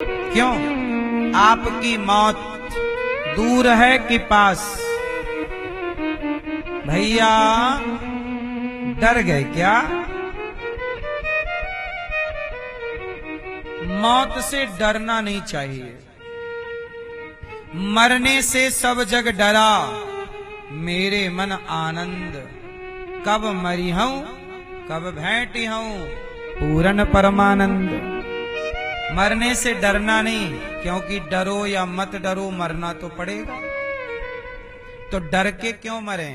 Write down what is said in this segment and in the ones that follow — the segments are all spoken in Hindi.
क्यों? आपकी मौत दूर है कि पास? भैया डर गए क्या? मौत से डरना नहीं चाहिए। मरने से सब जग डरा, मेरे मन आनंद। कब मरी हूं कब भेंटी हूं, पूरन परमानंद। मरने से डरना नहीं, क्योंकि डरो या मत डरो, मरना तो पड़ेगा। तो डर के क्यों मरे?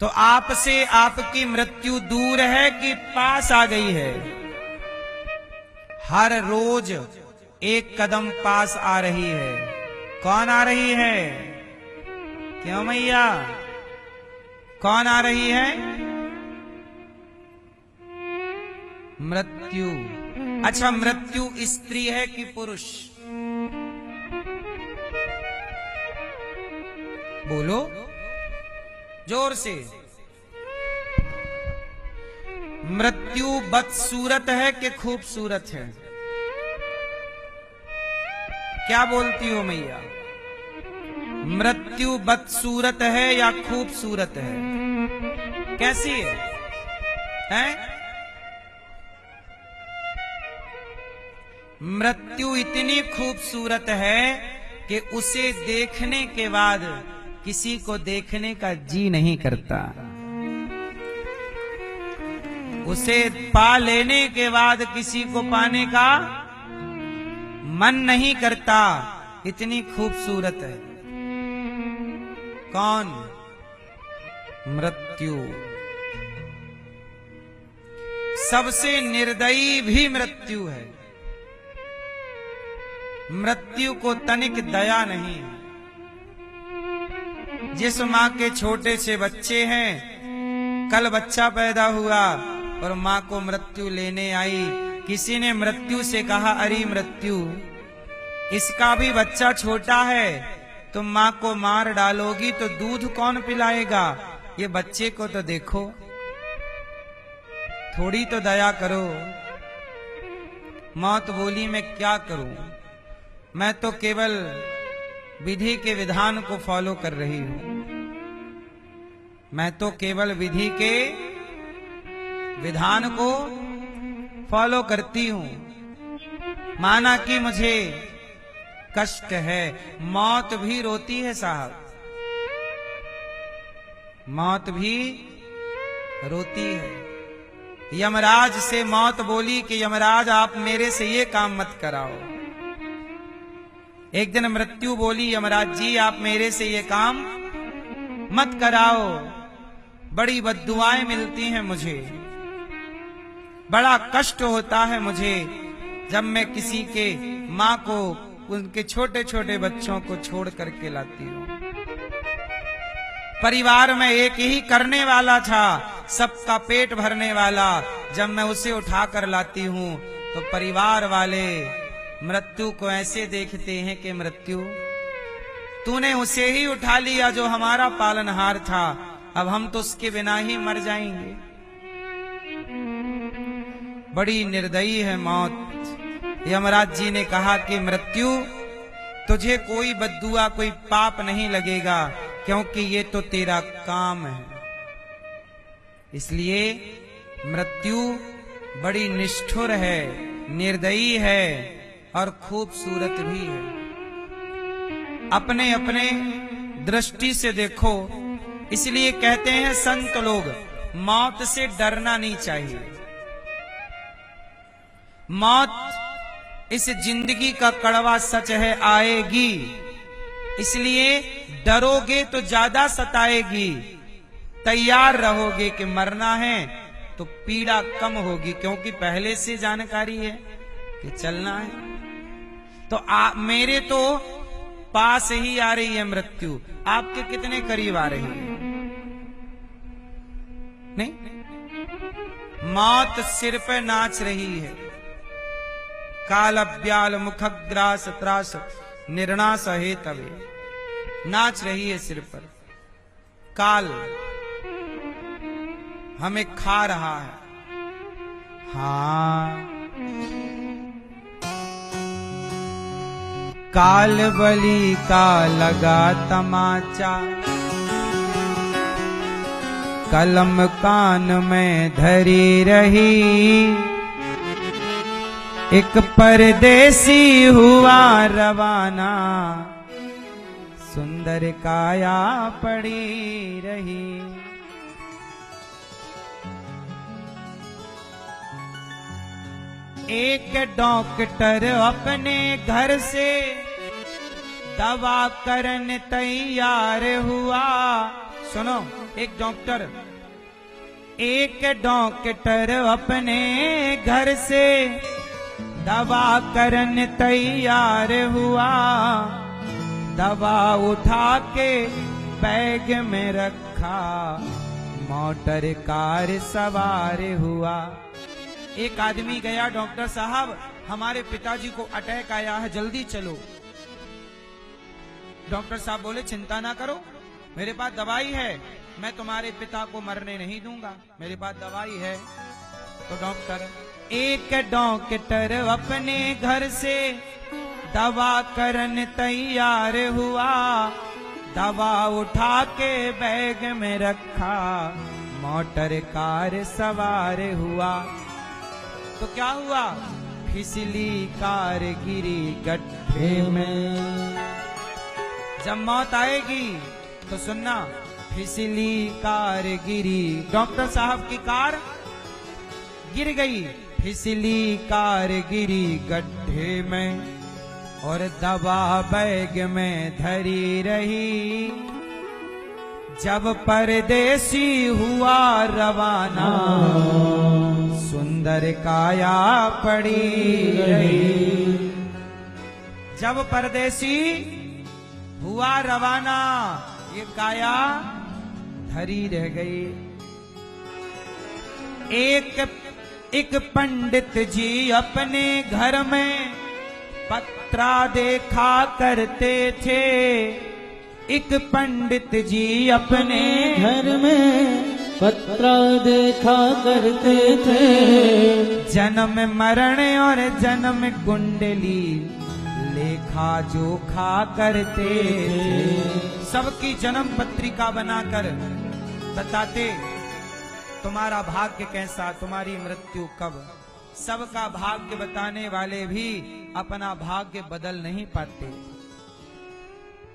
तो आपसे आपकी मृत्यु दूर है कि पास आ गई है? हर रोज एक कदम पास आ रही है। कौन आ रही है? क्यों मैया? कौन आ रही है? मृत्यु। अच्छा, मृत्यु स्त्री है कि पुरुष? बोलो जोर से। मृत्यु बदसूरत है कि खूबसूरत है? क्या बोलती हो मैया? मृत्यु बदसूरत है या खूबसूरत है? कैसी है? हैं? मृत्यु इतनी खूबसूरत है कि उसे देखने के बाद किसी को देखने का जी नहीं करता। उसे पा लेने के बाद किसी को पाने का मन नहीं करता। इतनी खूबसूरत है। कौन? मृत्यु। सबसे निर्दयी भी मृत्यु है। मृत्यु को तनिक दया नहीं। जिस माँ के छोटे से बच्चे हैं, कल बच्चा पैदा हुआ और माँ को मृत्यु लेने आई। किसी ने मृत्यु से कहा, अरे मृत्यु, इसका भी बच्चा छोटा है, तुम माँ को मार डालोगी तो दूध कौन पिलाएगा? ये बच्चे को तो देखो, थोड़ी तो दया करो। मौत बोली, मैं क्या करूं? मैं तो केवल विधि के विधान को फॉलो कर रही हूं। मैं तो केवल विधि के विधान को फॉलो करती हूं। माना कि मुझे कष्ट है। मौत भी रोती है साहब, मौत भी रोती है। यमराज से मौत बोली कि यमराज, आप मेरे से ये काम मत कराओ। एक दिन मृत्यु बोली, यमराज जी, आप मेरे से ये काम मत कराओ, बड़ी बद्दुआएं मिलती हैं मुझे, बड़ा कष्ट होता है मुझे जब मैं किसी के माँ को, उनके छोटे छोटे बच्चों को छोड़ करके लाती हूँ। परिवार में एक ही करने वाला था, सबका पेट भरने वाला, जब मैं उसे उठा कर लाती हूँ तो परिवार वाले मृत्यु को ऐसे देखते हैं कि मृत्यु, तूने उसे ही उठा लिया जो हमारा पालनहार था, अब हम तो उसके बिना ही मर जाएंगे। बड़ी निर्दयी है मौत। यमराज जी ने कहा कि मृत्यु, तुझे कोई बद्दुआ, कोई पाप नहीं लगेगा, क्योंकि ये तो तेरा काम है। इसलिए मृत्यु बड़ी निष्ठुर है, निर्दयी है और खूबसूरत भी है। अपने अपने दृष्टि से देखो। इसलिए कहते हैं संत लोग, मौत से डरना नहीं चाहिए। मौत इस जिंदगी का कड़वा सच है, आएगी। इसलिए डरोगे तो ज्यादा सताएगी। तैयार रहोगे कि मरना है तो पीड़ा कम होगी, क्योंकि पहले से जानकारी है कि चलना है। तो मेरे तो पास ही आ रही है मृत्यु, आपके कितने करीब आ रही है? नहीं, मौत सिर पे नाच रही है। कालब्याल मुखग्रास त्रास निर्णास हे तवे, नाच रही है सिर पर। काल हमें खा रहा है। हाँ, काल बलि का लगा तमाचा, कलम कान में धरी रही, एक परदेसी हुआ रवाना, सुंदर काया पड़ी रही। एक डॉक्टर अपने घर से दवा करने तैयार हुआ। सुनो, एक डॉक्टर अपने घर से दवा करने तैयार हुआ, दवा उठा के बैग में रखा, मोटर कार सवार हुआ। एक आदमी गया, डॉक्टर साहब हमारे पिताजी को अटैक आया है, जल्दी चलो। डॉक्टर साहब बोले चिंता ना करो, मेरे पास दवाई है, मैं तुम्हारे पिता को मरने नहीं दूंगा, मेरे पास दवाई है। तो एक डॉक्टर अपने घर से दवा करने तैयार हुआ, दवा उठा के बैग में रखा, मोटर कार सवार हुआ। तो क्या हुआ? फिसली कार गिरी गड्ढे में। जब मौत आएगी तो सुनना, फिसली कार गिरी, डॉक्टर साहब की कार गिर गई, फिसली कार गिरी गड्ढे में, और दवा बैग में धरी रही। जब परदेसी हुआ रवाना, सुंदर काया पड़ी रही। जब परदेसी हुआ रवाना, ये काया धरी रह गई। एक पंडित जी अपने घर में पत्रा देखा करते थे। एक पंडित जी अपने घर में पत्रा देखा करते थे। जन्म मरण और जन्म कुंडली लेखा जोखा करते थे। सबकी जन्म पत्रिका बनाकर बताते तुम्हारा भाग्य कैसा, तुम्हारी मृत्यु कब। सबका भाग्य बताने वाले भी अपना भाग्य बदल नहीं पाते।